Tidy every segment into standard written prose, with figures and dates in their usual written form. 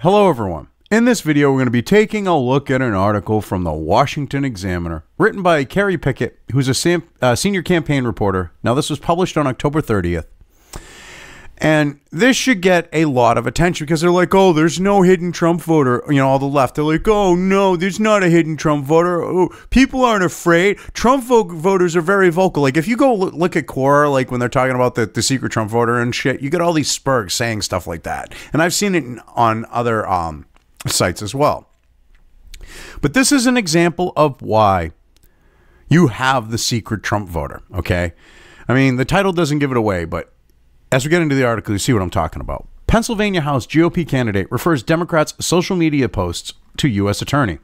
Hello everyone. In this video, we're going to be taking a look at an article from the Washington Examiner, written by Carrie Pickett, who's a senior campaign reporter. Now, this was published on October 30th. And this should get a lot of attention because they're like, oh, there's no hidden Trump voter. You know, all the left, they're like, oh, no, there's not a hidden Trump voter. Oh, people aren't afraid. Trump voters are very vocal. Like, if you go look at Quora, like when they're talking about the secret Trump voter and shit, you get all these spurgs saying stuff like that. And I've seen it on other sites as well. But this is an example of why you have the secret Trump voter, okay? I mean, the title doesn't give it away, but as we get into the article, you see what I'm talking about. Pennsylvania House GOP candidate refers Democrats' social media posts to U.S. attorney.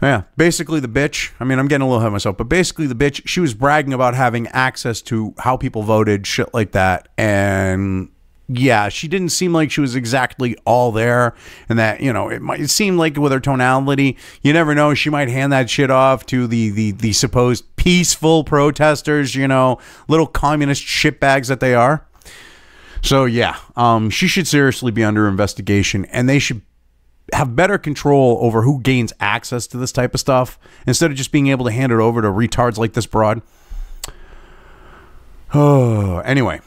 Yeah, basically the bitch, I mean, I'm getting a little ahead of myself, but basically the bitch, she was bragging about having access to how people voted, shit like that, and yeah, she didn't seem like she was exactly all there, and that, you know, it seemed like with her tonality, you never know, she might hand that shit off to the supposed peaceful protesters, you know, little communist shitbags that they are. So yeah, she should seriously be under investigation, and they should have better control over who gains access to this type of stuff instead of just being able to hand it over to retards like this broad. Oh, anyway.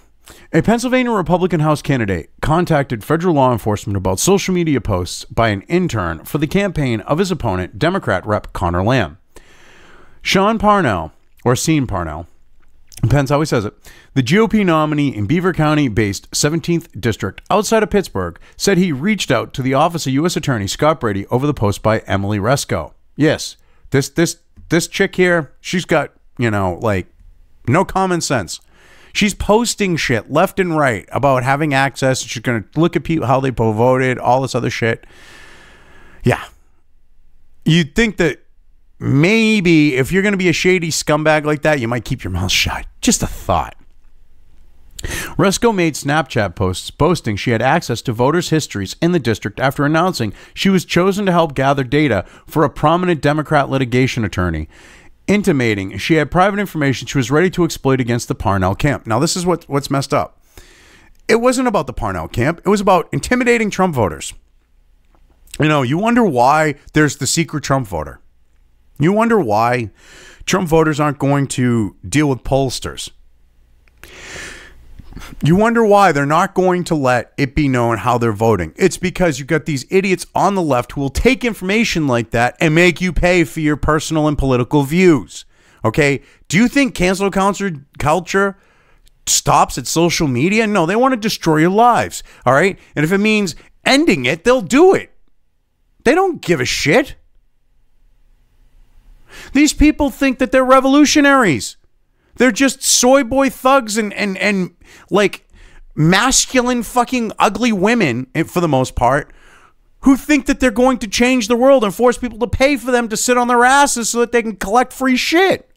A Pennsylvania Republican House candidate contacted federal law enforcement about social media posts by an intern for the campaign of his opponent, Democrat Rep. Connor Lamb. Sean Parnell, or Sean Parnell, depends how he says it, the GOP nominee in Beaver County-based 17th District outside of Pittsburgh, said he reached out to the office of U.S. Attorney Scott Brady over the post by Emily Resco. Yes, this chick here, she's got, you know, like, no common sense. She's posting shit left and right about having access. She's going to look at people, how they voted, all this other shit. Yeah. You'd think that maybe if you're going to be a shady scumbag like that, you might keep your mouth shut. Just a thought. Resco made Snapchat posts boasting she had access to voters' histories in the district after announcing she was chosen to help gather data for a prominent Democrat litigation attorney, intimating she had private information she was ready to exploit against the Parnell camp. Now, this is what's messed up. It wasn't about the Parnell camp. It was about intimidating Trump voters. You know, you wonder why there's the secret Trump voter. You wonder why Trump voters aren't going to deal with pollsters. You wonder why they're not going to let it be known how they're voting. It's because you've got these idiots on the left who will take information like that and make you pay for your personal and political views. Okay? Do you think cancel culture stops at social media? No, they want to destroy your lives. All right? And if it means ending it, they'll do it. They don't give a shit. These people think that they're revolutionaries. They're just soy boy thugs and like masculine fucking ugly women, for the most part, who think that they're going to change the world and force people to pay for them to sit on their asses so that they can collect free shit.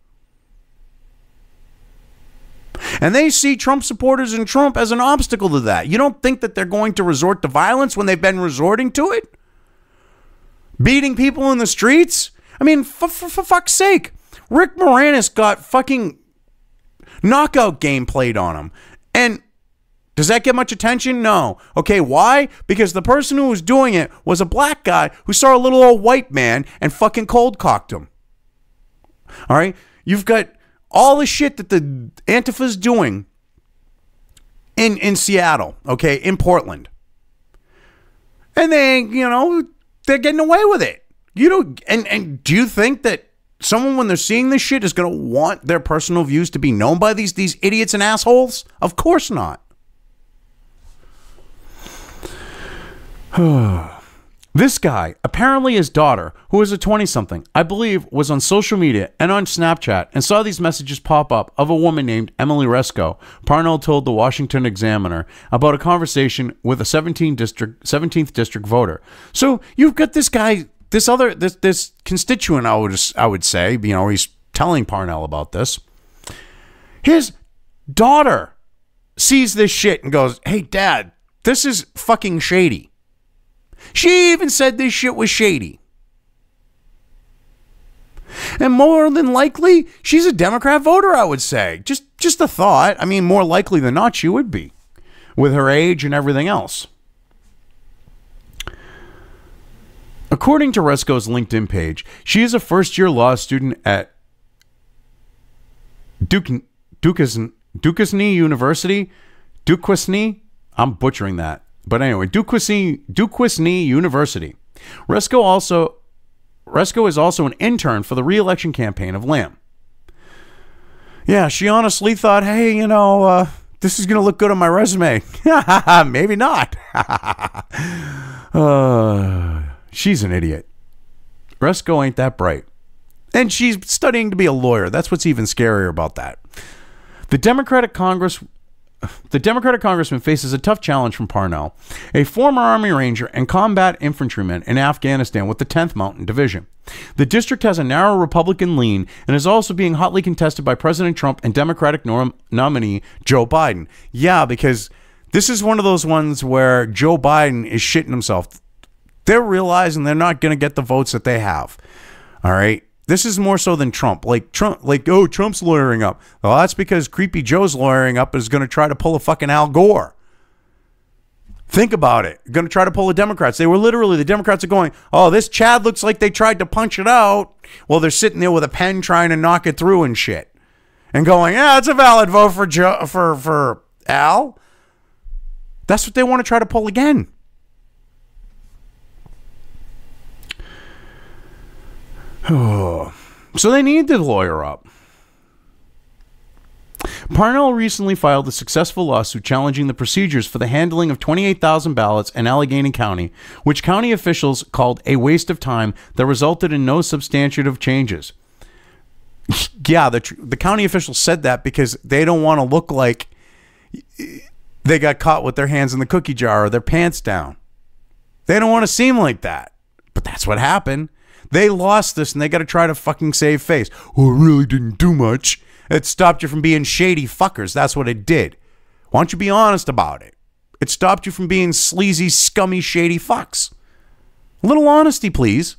And they see Trump supporters and Trump as an obstacle to that. You don't think that they're going to resort to violence when they've been resorting to it? Beating people in the streets? I mean, for fuck's sake, Rick Moranis got fucking knockout game played on him. And does that get much attention? No. Okay, why? Because the person who was doing it was a black guy who saw a little old white man and fucking cold cocked him. All right? You've got all the shit that the Antifa's doing in Seattle, okay, in Portland. And they, you know, they're getting away with it. You know, and do you think that someone, when they're seeing this shit, is going to want their personal views to be known by these idiots and assholes? Of course not. This guy, apparently his daughter, who is a 20-something, I believe, was on social media and on Snapchat and saw these messages pop up of a woman named Emily Resco. Parnell told the Washington Examiner about a conversation with a 17th district voter. So you've got this guy, this constituent, I would say, you know, he's telling Parnell about this. His daughter sees this shit and goes, hey, Dad, this is fucking shady. She even said this shit was shady. And more than likely, she's a Democrat voter, I would say. Just a thought. I mean, more likely than not, she would be, with her age and everything else. According to Resko's LinkedIn page, she is a first-year law student at Duquesne University. Duquesne? I'm butchering that. But anyway, Duquesne University. Resko is also an intern for the re-election campaign of Lamb. Yeah, she honestly thought, hey, this is going to look good on my resume. Maybe not. She's an idiot. Resko ain't that bright. And she's studying to be a lawyer. That's what's even scarier about that. The Democratic congressman faces a tough challenge from Parnell, a former Army Ranger and combat infantryman in Afghanistan with the 10th Mountain Division. The district has a narrow Republican lean and is also being hotly contested by President Trump and Democratic nominee Joe Biden. Yeah, because this is one of those ones where Joe Biden is shitting himself. They're realizing they're not going to get the votes that they have. All right? This is more so than Trump. Oh, Trump's lawyering up. Well, that's because Creepy Joe's lawyering up is going to try to pull a fucking Al Gore. Think about it. Going to try to pull the Democrats. The Democrats are going, oh, this Chad looks like they tried to punch it out. Well, they're sitting there with a pen trying to knock it through and shit. And going, yeah, it's a valid vote for Al. That's what they want to try to pull again. So they need to lawyer up. Parnell recently filed a successful lawsuit challenging the procedures for the handling of 28,000 ballots in Allegheny County, which county officials called a waste of time that resulted in no substantive changes. Yeah, the county officials said that because they don't want to look like they got caught with their hands in the cookie jar or their pants down. They don't want to seem like that. But that's what happened. They lost this and they got to try to fucking save face. Oh, it really didn't do much. It stopped you from being shady fuckers. That's what it did. Why don't you be honest about it? It stopped you from being sleazy, scummy, shady fucks. A little honesty, please.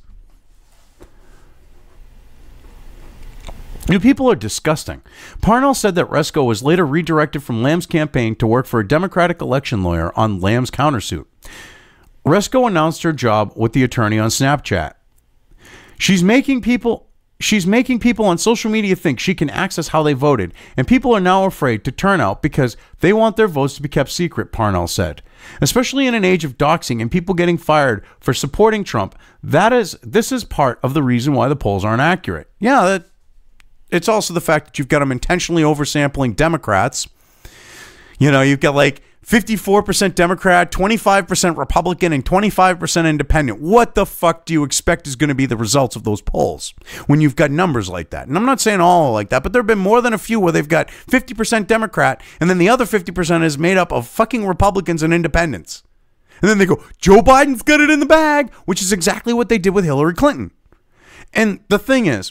You people are disgusting. Parnell said that Resko was later redirected from Lamb's campaign to work for a Democratic election lawyer on Lamb's countersuit. Resko announced her job with the attorney on Snapchat. She's making people on social media think she can access how they voted, and people are now afraid to turn out because they want their votes to be kept secret, Parnell said. Especially in an age of doxing and people getting fired for supporting Trump, this is part of the reason why the polls aren't accurate. Yeah, it's also the fact that you've got them intentionally oversampling Democrats. You've got like 54% Democrat, 25% Republican, and 25% independent. What the fuck do you expect is going to be the results of those polls when you've got numbers like that? And I'm not saying all like that, but there have been more than a few where they've got 50% Democrat, and then the other 50% is made up of fucking Republicans and independents. And then they go, Joe Biden's got it in the bag, which is exactly what they did with Hillary Clinton. And the thing is,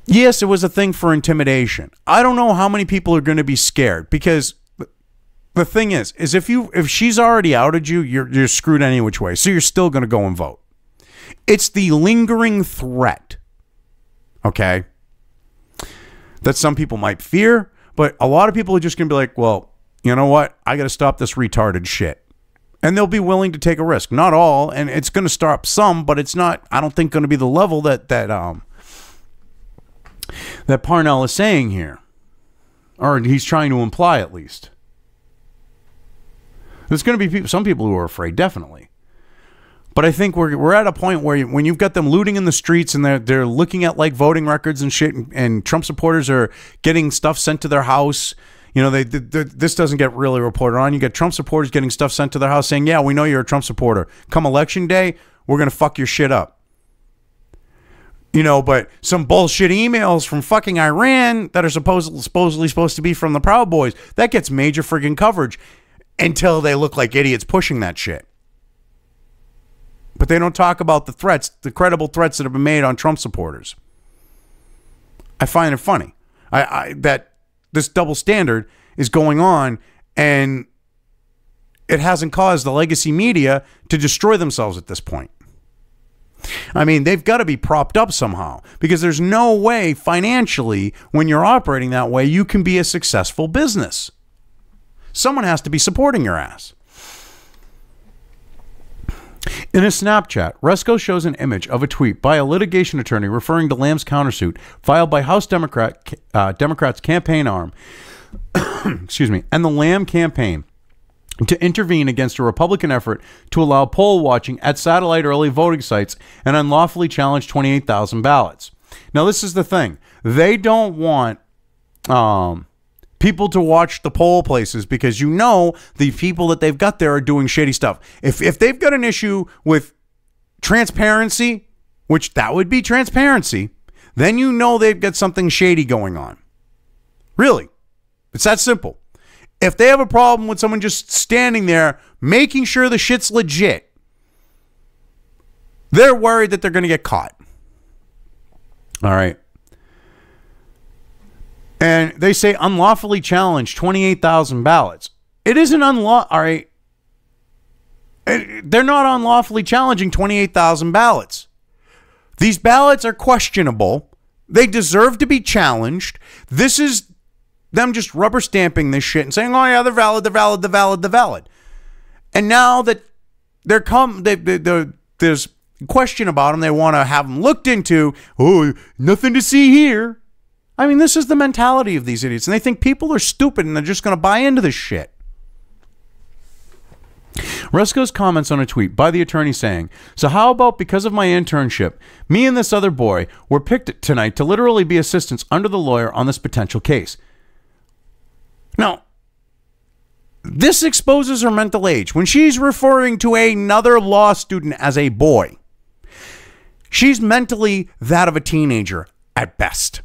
yes, it was a thing for intimidation. I don't know how many people are going to be scared because the thing is if she's already outed you, you're screwed any which way. So you're still going to go and vote. It's the lingering threat, okay, that some people might fear, but a lot of people are just going to be like, well, you know what? I got to stop this retarded shit. And they'll be willing to take a risk. Not all, and it's going to stop some, but it's not, I don't think, going to be the level that Parnell is saying here, or he's trying to imply at least. There's going to be some people who are afraid, definitely. But I think we're at a point where when you've got them looting in the streets and they're looking at like voting records and shit, and Trump supporters are getting stuff sent to their house. This doesn't get really reported on. You get Trump supporters getting stuff sent to their house saying, yeah, we know you're a Trump supporter. Come election day, we're going to fuck your shit up. But some bullshit emails from fucking Iran that are supposedly supposed to be from the Proud Boys, that gets major friggin' coverage until they look like idiots pushing that shit. But they don't talk about the threats, the credible threats that have been made on Trump supporters. I find it funny that this double standard is going on, and it hasn't caused the legacy media to destroy themselves at this point. I mean, they've got to be propped up somehow, because there's no way financially when you're operating that way you can be a successful business. Someone has to be supporting your ass. In a Snapchat, Resco shows an image of a tweet by a litigation attorney referring to Lamb's countersuit filed by House Democrats' campaign arm, excuse me, and the Lamb campaign to intervene against a Republican effort to allow poll watching at satellite early voting sites and unlawfully challenge 28,000 ballots. Now, this is the thing. They don't want people to watch the poll places because the people that they've got there are doing shady stuff. If they've got an issue with transparency, which that would be transparency, then they've got something shady going on. Really. It's that simple. If they have a problem with someone just standing there making sure the shit's legit, they're worried that they're going to get caught. All right. And they say unlawfully challenged 28,000 ballots. It isn't all right. They're not unlawfully challenging 28,000 ballots. These ballots are questionable. They deserve to be challenged. This is them just rubber stamping this shit and saying, oh yeah, they're valid, they're valid, they're valid, they're valid. And now that there's question about them, they want to have them looked into. Oh, nothing to see here. I mean, this is the mentality of these idiots, and they think people are stupid and they're just going to buy into this shit. Resco's comments on a tweet by the attorney saying, so how about because of my internship, me and this other boy were picked tonight to literally be assistants under the lawyer on this potential case. Now, this exposes her mental age. When she's referring to another law student as a boy, she's mentally that of a teenager at best.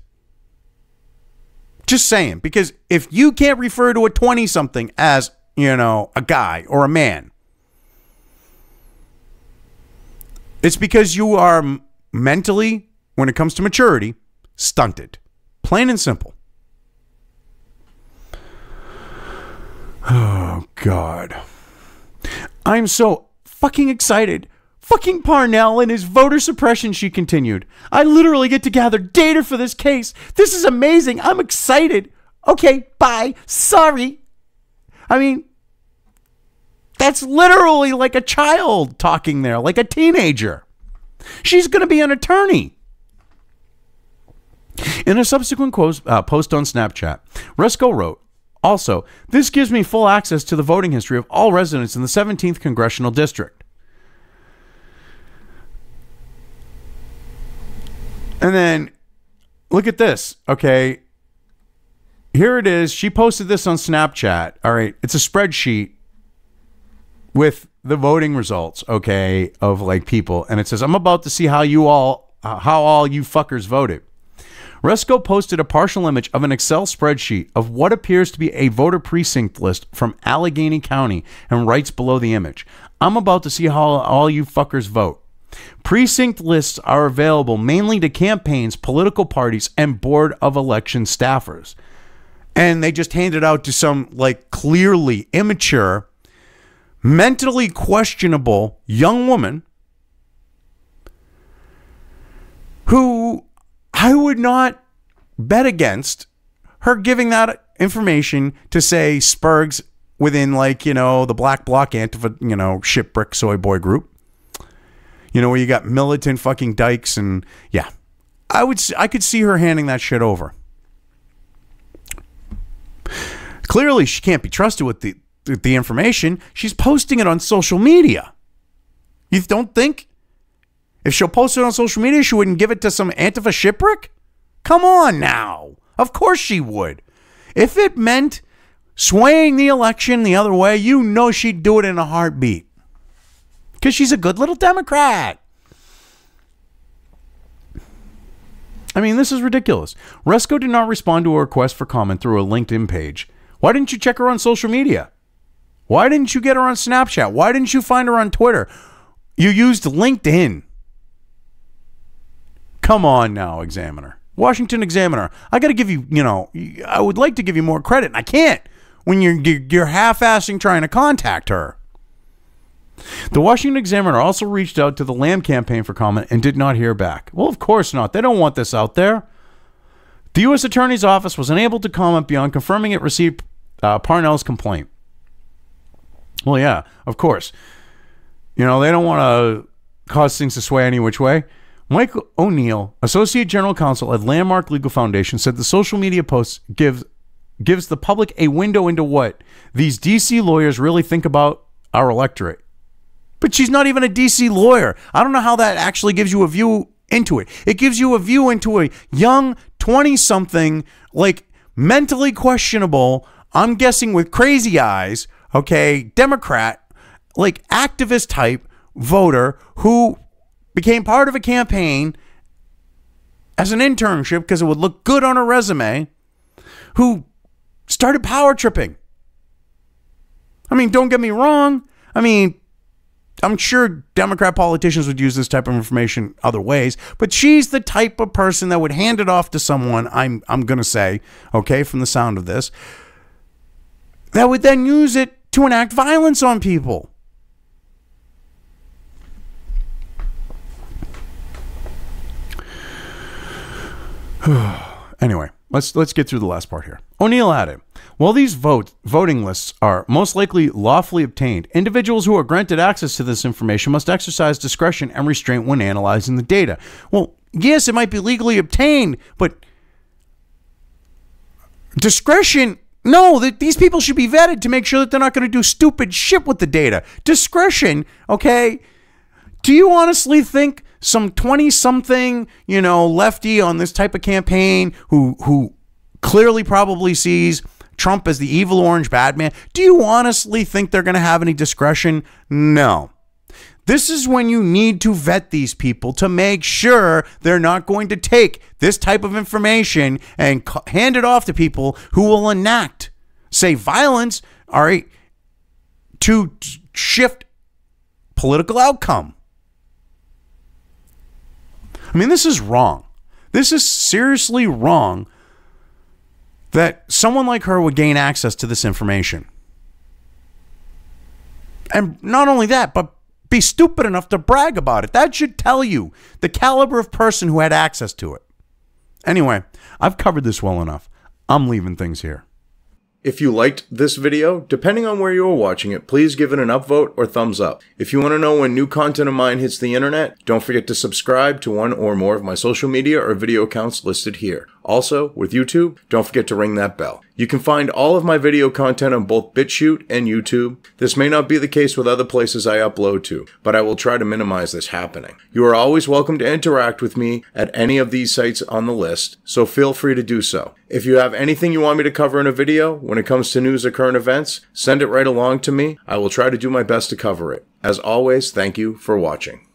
Just saying, because if you can't refer to a 20-something as, a guy or a man, it's because you are mentally, when it comes to maturity, stunted. Plain and simple. Oh, God. I'm so fucking excited. Fucking Parnell and his voter suppression, she continued. I literally get to gather data for this case. This is amazing. I'm excited. Okay, bye. Sorry. I mean, that's literally like a child talking there, like a teenager. She's going to be an attorney. In a subsequent post on Snapchat, Resco wrote, also, this gives me full access to the voting history of all residents in the 17th Congressional District. And then, look at this, okay? Here it is. She posted this on Snapchat. All right, it's a spreadsheet with the voting results, okay, of like people. And it says, I'm about to see how all you fuckers voted. Resco posted a partial image of an Excel spreadsheet of what appears to be a voter precinct list from Allegheny County and writes below the image, I'm about to see how all you fuckers vote. Precinct lists are available mainly to campaigns, political parties, and Board of Election staffers. And they just handed out to some like clearly immature, mentally questionable young woman who I would not bet against her giving that information to, say, Spurgs within, like, the Black Bloc Antifa, shipbrick soy boy group. Where you got militant fucking dykes and, yeah. I could see her handing that shit over. Clearly, she can't be trusted with the information. She's posting it on social media. You don't think? If she'll post it on social media, she wouldn't give it to some Antifa shipwreck? Come on now. Of course she would. If it meant swaying the election the other way, she'd do it in a heartbeat. Because she's a good little Democrat. I mean, this is ridiculous. Resco did not respond to a request for comment through a LinkedIn page. Why didn't you check her on social media? Why didn't you get her on Snapchat? Why didn't you find her on Twitter? You used LinkedIn. Come on now, Examiner. Washington Examiner. I got to give you, I would like to give you more credit, and I can't when you're half-assing trying to contact her. The Washington Examiner also reached out to the Lamb campaign for comment and did not hear back. Well, of course not. They don't want this out there. The U.S. Attorney's Office was unable to comment beyond confirming it received Parnell's complaint. Well, yeah, of course. You know, they don't want to cause things to sway any which way. Mike O'Neill, Associate General Counsel at Landmark Legal Foundation, said the social media posts gives the public a window into what these DC lawyers really think about our electorate. But she's not even a DC lawyer. I don't know how that actually gives you a view into it. It gives you a view into a young 20-something, like mentally questionable, I'm guessing with crazy eyes, okay, Democrat, like activist type voter who became part of a campaign as an internship because it would look good on a resume, who started power tripping. I mean, don't get me wrong. I mean, I'm sure Democrat politicians would use this type of information other ways, but she's the type of person that would hand it off to someone, I'm going to say, okay, from the sound of this, that would then use it to enact violence on people. Anyway, let's get through the last part here. O'Neill added, while these voting lists are most likely lawfully obtained, individuals who are granted access to this information must exercise discretion and restraint when analyzing the data. Well, yes, it might be legally obtained, but discretion, no, these people should be vetted to make sure that they're not going to do stupid shit with the data. Discretion, okay? Do you honestly think some 20-something, lefty on this type of campaign who clearly probably sees Trump as the evil orange bad man, do you honestly think they're going to have any discretion? No. This is when you need to vet these people to make sure they're not going to take this type of information and hand it off to people who will enact, say, violence, all right, to shift political outcome. I mean, this is wrong. This is seriously wrong that someone like her would gain access to this information. And not only that, but be stupid enough to brag about it. That should tell you the caliber of person who had access to it. Anyway, I've covered this well enough. I'm leaving things here. If you liked this video, depending on where you are watching it, please give it an upvote or thumbs up. If you want to know when new content of mine hits the internet, don't forget to subscribe to one or more of my social media or video accounts listed here. Also, with YouTube, don't forget to ring that bell. You can find all of my video content on both BitChute and YouTube. This may not be the case with other places I upload to, but I will try to minimize this happening. You are always welcome to interact with me at any of these sites on the list, so feel free to do so. If you have anything you want me to cover in a video, when it comes to news or current events, send it right along to me. I will try to do my best to cover it. As always, thank you for watching.